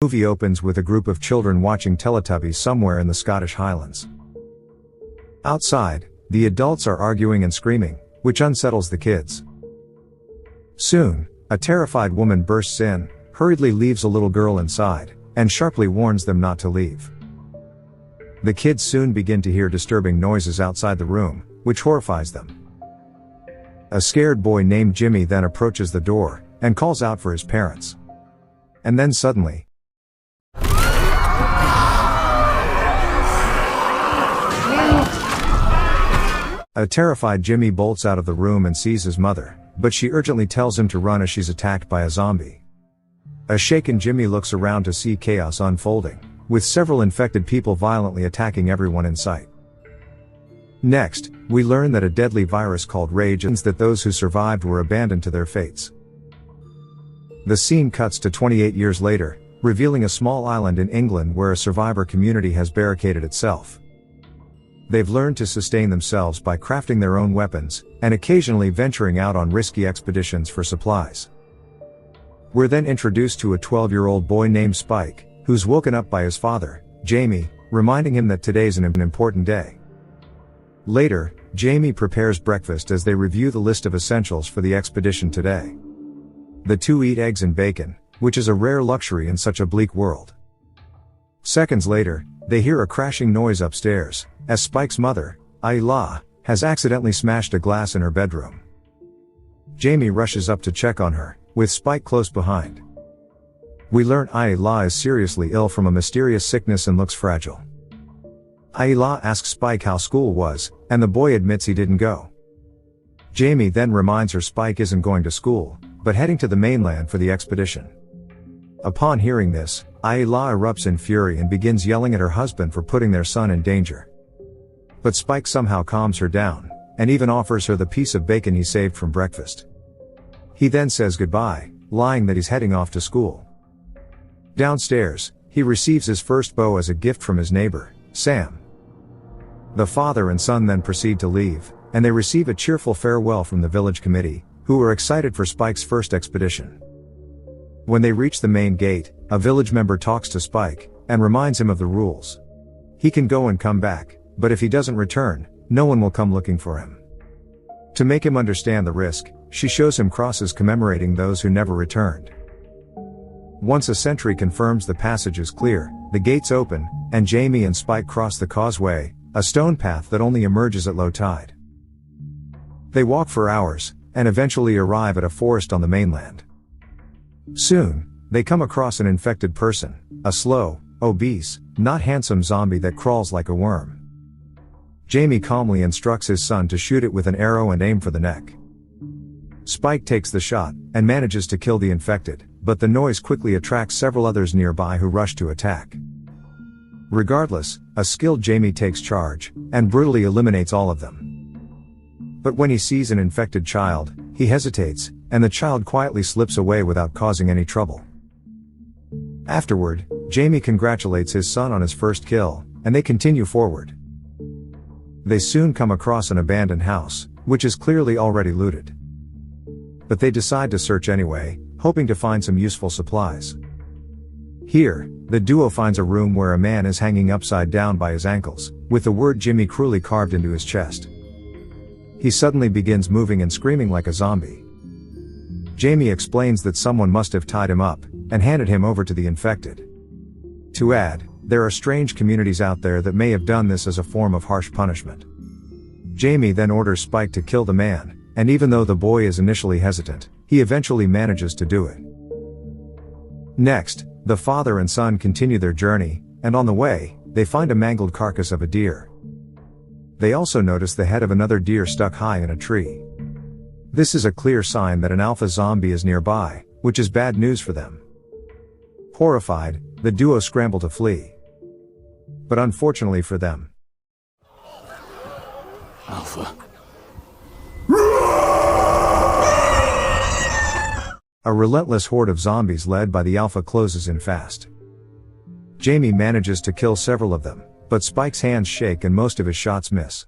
The movie opens with a group of children watching Teletubbies somewhere in the Scottish Highlands. Outside, the adults are arguing and screaming, which unsettles the kids. Soon, a terrified woman bursts in, hurriedly leaves a little girl inside, and sharply warns them not to leave. The kids soon begin to hear disturbing noises outside the room, which horrifies them. A scared boy named Jimmy then approaches the door, and calls out for his parents. And then suddenly, a terrified Jimmy bolts out of the room and sees his mother, but she urgently tells him to run as she's attacked by a zombie. A shaken Jimmy looks around to see chaos unfolding, with several infected people violently attacking everyone in sight. Next, we learn that a deadly virus called rage means that those who survived were abandoned to their fates. The scene cuts to 28 years later, revealing a small island in England where a survivor community has barricaded itself. They've learned to sustain themselves by crafting their own weapons, and occasionally venturing out on risky expeditions for supplies. We're then introduced to a 12-year-old boy named Spike, who's woken up by his father, Jamie, reminding him that today's an important day. Later, Jamie prepares breakfast as they review the list of essentials for the expedition today. The two eat eggs and bacon, which is a rare luxury in such a bleak world. Seconds later, they hear a crashing noise upstairs, as Spike's mother, Ayla, has accidentally smashed a glass in her bedroom. Jamie rushes up to check on her, with Spike close behind. We learn Ayla is seriously ill from a mysterious sickness and looks fragile. Ayla asks Spike how school was, and the boy admits he didn't go. Jamie then reminds her Spike isn't going to school, but heading to the mainland for the expedition. Upon hearing this, Ayla erupts in fury and begins yelling at her husband for putting their son in danger. But Spike somehow calms her down, and even offers her the piece of bacon he saved from breakfast. He then says goodbye, lying that he's heading off to school. Downstairs, he receives his first bow as a gift from his neighbor, Sam. The father and son then proceed to leave, and they receive a cheerful farewell from the village committee, who are excited for Spike's first expedition. When they reach the main gate, a village member talks to Spike, and reminds him of the rules. He can go and come back, but if he doesn't return, no one will come looking for him. To make him understand the risk, she shows him crosses commemorating those who never returned. Once a sentry confirms the passage is clear, the gates open, and Jamie and Spike cross the causeway, a stone path that only emerges at low tide. They walk for hours, and eventually arrive at a forest on the mainland. Soon, they come across an infected person, a slow, obese, not handsome zombie that crawls like a worm. Jamie calmly instructs his son to shoot it with an arrow and aim for the neck. Spike takes the shot, and manages to kill the infected, but the noise quickly attracts several others nearby who rush to attack. Regardless, a skilled Jamie takes charge, and brutally eliminates all of them. But when he sees an infected child, he hesitates, and the child quietly slips away without causing any trouble. Afterward, Jamie congratulates his son on his first kill, and they continue forward. They soon come across an abandoned house, which is clearly already looted. But they decide to search anyway, hoping to find some useful supplies. Here, the duo finds a room where a man is hanging upside down by his ankles, with the word Jimmy cruelly carved into his chest. He suddenly begins moving and screaming like a zombie. Jamie explains that someone must have tied him up, and handed him over to the infected. To add, there are strange communities out there that may have done this as a form of harsh punishment. Jamie then orders Spike to kill the man, and even though the boy is initially hesitant, he eventually manages to do it. Next, the father and son continue their journey, and on the way, they find a mangled carcass of a deer. They also notice the head of another deer stuck high in a tree. This is a clear sign that an alpha zombie is nearby, which is bad news for them. Horrified, the duo scramble to flee. But unfortunately for them, Alpha. a relentless horde of zombies led by the Alpha closes in fast. Jamie manages to kill several of them, but Spike's hands shake and most of his shots miss.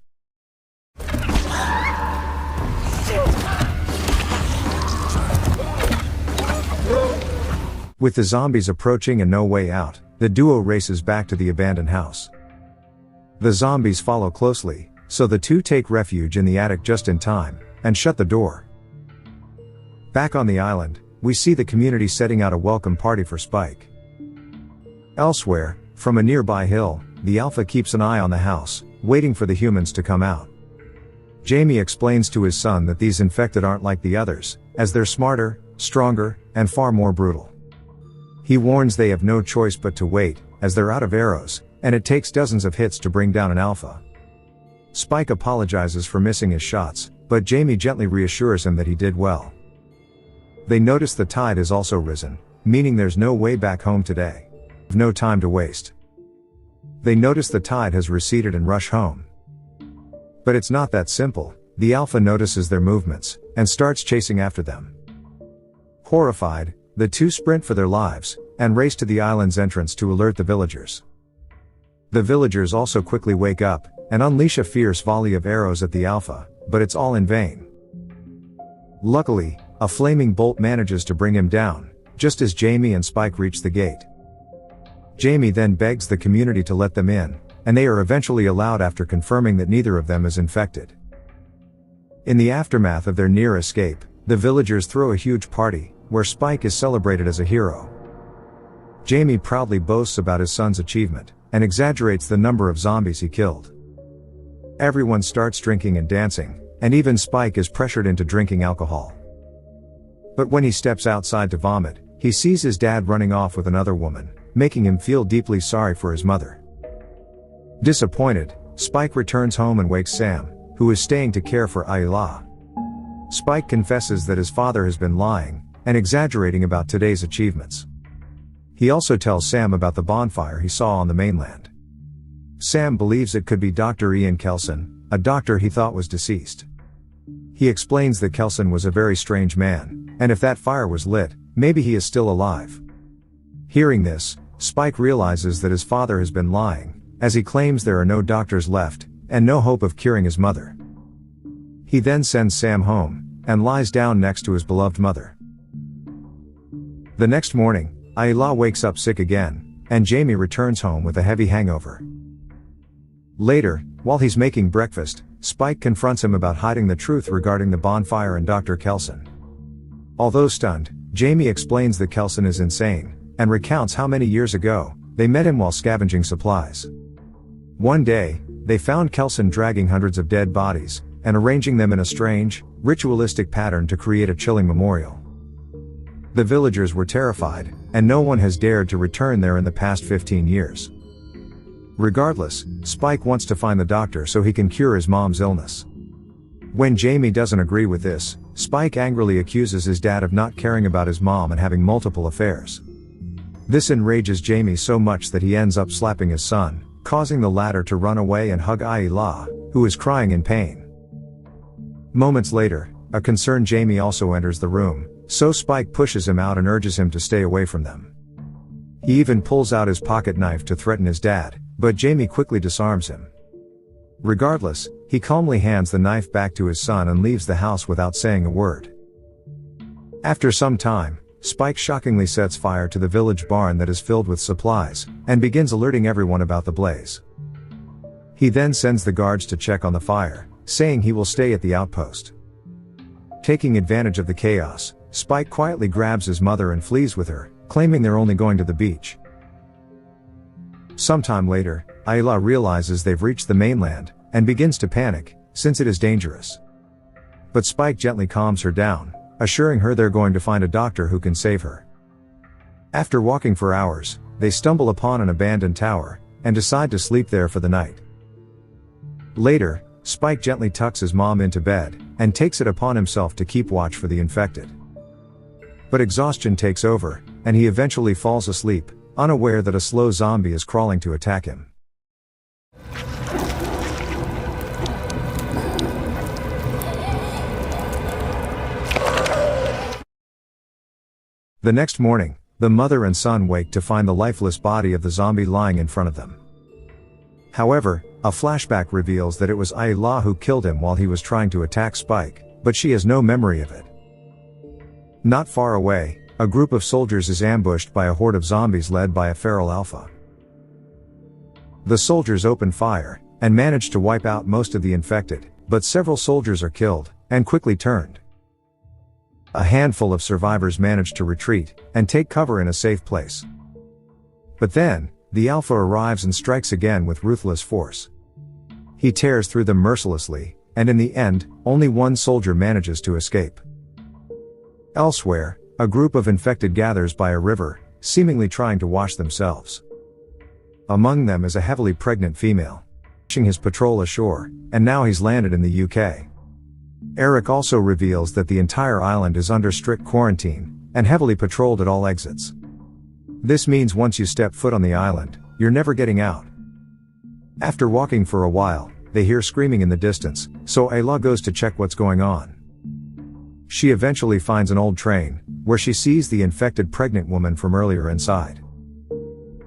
With the zombies approaching and no way out, the duo races back to the abandoned house. The zombies follow closely, so the two take refuge in the attic just in time, and shut the door. Back on the island, we see the community setting out a welcome party for Spike. Elsewhere, from a nearby hill, the Alpha keeps an eye on the house, waiting for the humans to come out. Jamie explains to his son that these infected aren't like the others, as they're smarter, stronger, and far more brutal. He warns they have no choice but to wait, as they're out of arrows, and it takes dozens of hits to bring down an Alpha. Spike apologizes for missing his shots, but Jamie gently reassures him that he did well. They notice the tide has also risen, meaning there's no way back home today. No time to waste. They notice the tide has receded and rush home. But it's not that simple. The Alpha notices their movements, and starts chasing after them. Horrified, the two sprint for their lives, and race to the island's entrance to alert the villagers. The villagers also quickly wake up, and unleash a fierce volley of arrows at the Alpha, but it's all in vain. Luckily, a flaming bolt manages to bring him down, just as Jamie and Spike reach the gate. Jamie then begs the community to let them in, and they are eventually allowed after confirming that neither of them is infected. In the aftermath of their near escape, the villagers throw a huge party, where Spike is celebrated as a hero. Jamie proudly boasts about his son's achievement, and exaggerates the number of zombies he killed. Everyone starts drinking and dancing, and even Spike is pressured into drinking alcohol. But when he steps outside to vomit, he sees his dad running off with another woman, making him feel deeply sorry for his mother. Disappointed, Spike returns home and wakes Sam, who is staying to care for Ayla. Spike confesses that his father has been lying, and exaggerating about today's achievements. He also tells Sam about the bonfire he saw on the mainland. Sam believes it could be Dr. Ian Kelson, a doctor he thought was deceased. He explains that Kelson was a very strange man, and if that fire was lit, maybe he is still alive. Hearing this, Spike realizes that his father has been lying, as he claims there are no doctors left, and no hope of curing his mother. He then sends Sam home, and lies down next to his beloved mother. The next morning, Ayla wakes up sick again, and Jamie returns home with a heavy hangover. Later, while he's making breakfast, Spike confronts him about hiding the truth regarding the bonfire and Dr. Kelson. Although stunned, Jamie explains that Kelson is insane, and recounts how many years ago, they met him while scavenging supplies. One day, they found Kelson dragging hundreds of dead bodies, and arranging them in a strange, ritualistic pattern to create a chilling memorial. The villagers were terrified, and no one has dared to return there in the past 15 years. Regardless, Spike wants to find the doctor so he can cure his mom's illness. When Jamie doesn't agree with this, Spike angrily accuses his dad of not caring about his mom and having multiple affairs. This enrages Jamie so much that he ends up slapping his son, causing the latter to run away and hug Ayla, who is crying in pain. Moments later, a concerned Jamie also enters the room, so Spike pushes him out and urges him to stay away from them. He even pulls out his pocket knife to threaten his dad, but Jamie quickly disarms him. Regardless, he calmly hands the knife back to his son and leaves the house without saying a word. After some time, Spike shockingly sets fire to the village barn that is filled with supplies, and begins alerting everyone about the blaze. He then sends the guards to check on the fire, saying he will stay at the outpost. Taking advantage of the chaos, Spike quietly grabs his mother and flees with her, claiming they're only going to the beach. Sometime later, Ayla realizes they've reached the mainland, and begins to panic, since it is dangerous. But Spike gently calms her down, assuring her they're going to find a doctor who can save her. After walking for hours, they stumble upon an abandoned tower, and decide to sleep there for the night. Later, Spike gently tucks his mom into bed, and takes it upon himself to keep watch for the infected. But exhaustion takes over, and he eventually falls asleep, unaware that a slow zombie is crawling to attack him. The next morning, the mother and son wake to find the lifeless body of the zombie lying in front of them. However, a flashback reveals that it was Ayla who killed him while he was trying to attack Spike, but she has no memory of it. Not far away, a group of soldiers is ambushed by a horde of zombies led by a feral alpha. The soldiers open fire, and manage to wipe out most of the infected, but several soldiers are killed, and quickly turned. A handful of survivors manage to retreat, and take cover in a safe place. But then, the alpha arrives and strikes again with ruthless force. He tears through them mercilessly, and in the end, only one soldier manages to escape. Elsewhere, a group of infected gathers by a river, seemingly trying to wash themselves. Among them is a heavily pregnant female. Pushing his patrol ashore, and now he's landed in the UK. Eric also reveals that the entire island is under strict quarantine, and heavily patrolled at all exits. This means once you step foot on the island, you're never getting out. After walking for a while, they hear screaming in the distance, so Ayla goes to check what's going on. She eventually finds an old train, where she sees the infected pregnant woman from earlier inside.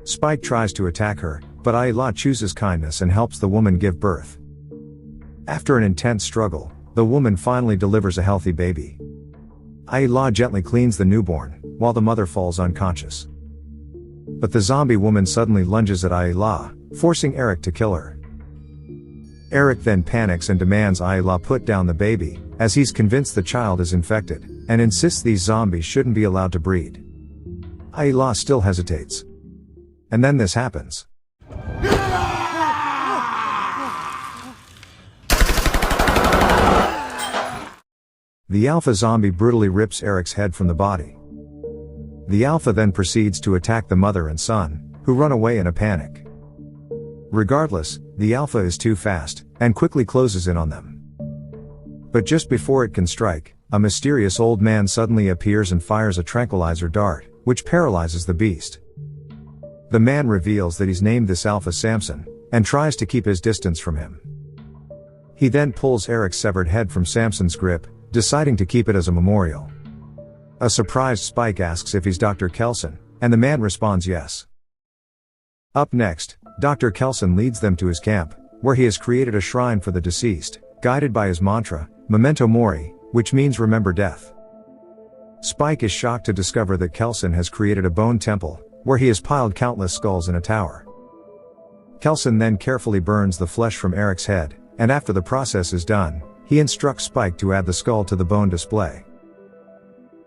Spike tries to attack her, but Ayla chooses kindness and helps the woman give birth. After an intense struggle, the woman finally delivers a healthy baby. Ayla gently cleans the newborn, while the mother falls unconscious. But the zombie woman suddenly lunges at Ayla, forcing Eric to kill her. Eric then panics and demands Ayla put down the baby, as he's convinced the child is infected, and insists these zombies shouldn't be allowed to breed. Ayla still hesitates. And then this happens. The alpha zombie brutally rips Eric's head from the body. The alpha then proceeds to attack the mother and son, who run away in a panic. Regardless, the alpha is too fast, and quickly closes in on them. But just before it can strike, a mysterious old man suddenly appears and fires a tranquilizer dart, which paralyzes the beast. The man reveals that he's named this alpha Samson, and tries to keep his distance from him. He then pulls Eric's severed head from Samson's grip, deciding to keep it as a memorial. A surprised Spike asks if he's Dr. Kelson, and the man responds yes. Up next, Dr. Kelson leads them to his camp, where he has created a shrine for the deceased, guided by his mantra, memento mori, which means remember death. Spike is shocked to discover that Kelson has created a bone temple, where he has piled countless skulls in a tower. Kelson then carefully burns the flesh from Eric's head, and after the process is done, he instructs Spike to add the skull to the bone display.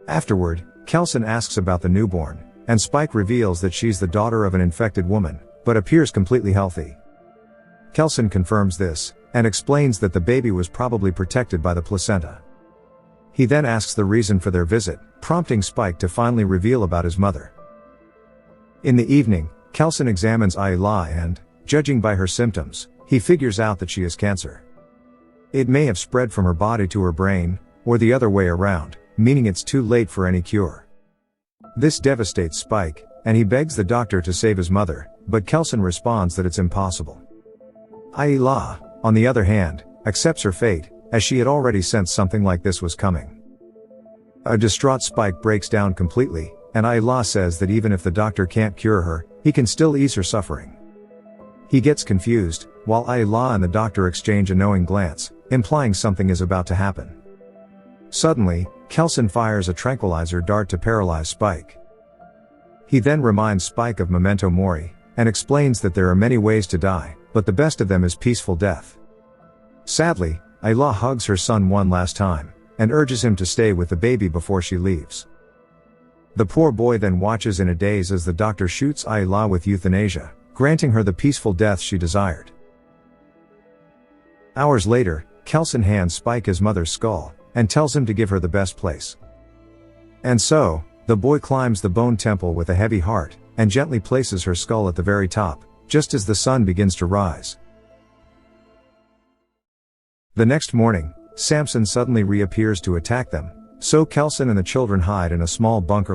Afterward, Kelson asks about the newborn, and Spike reveals that she's the daughter of an infected woman, but appears completely healthy. Kelson confirms this, and explains that the baby was probably protected by the placenta. He then asks the reason for their visit, prompting Spike to finally reveal about his mother. In the evening, Kelson examines Ayla and, judging by her symptoms, he figures out that she has cancer. It may have spread from her body to her brain, or the other way around, meaning it's too late for any cure. This devastates Spike, and he begs the doctor to save his mother, but Kelson responds that it's impossible. Ayla, on the other hand, accepts her fate, as she had already sensed something like this was coming. A distraught Spike breaks down completely, and Ayla says that even if the doctor can't cure her, he can still ease her suffering. He gets confused, while Ayla and the doctor exchange a knowing glance, implying something is about to happen. Suddenly, Kelson fires a tranquilizer dart to paralyze Spike. He then reminds Spike of memento mori, and explains that there are many ways to die, but the best of them is peaceful death. Sadly, Ayla hugs her son one last time, and urges him to stay with the baby before she leaves. The poor boy then watches in a daze as the doctor shoots Ayla with euthanasia, granting her the peaceful death she desired. Hours later, Kelson hands Spike his mother's skull, and tells him to give her the best place. And so, the boy climbs the bone temple with a heavy heart, and gently places her skull at the very top, just as the sun begins to rise. The next morning, Samson suddenly reappears to attack them, so Kelson and the children hide in a small bunker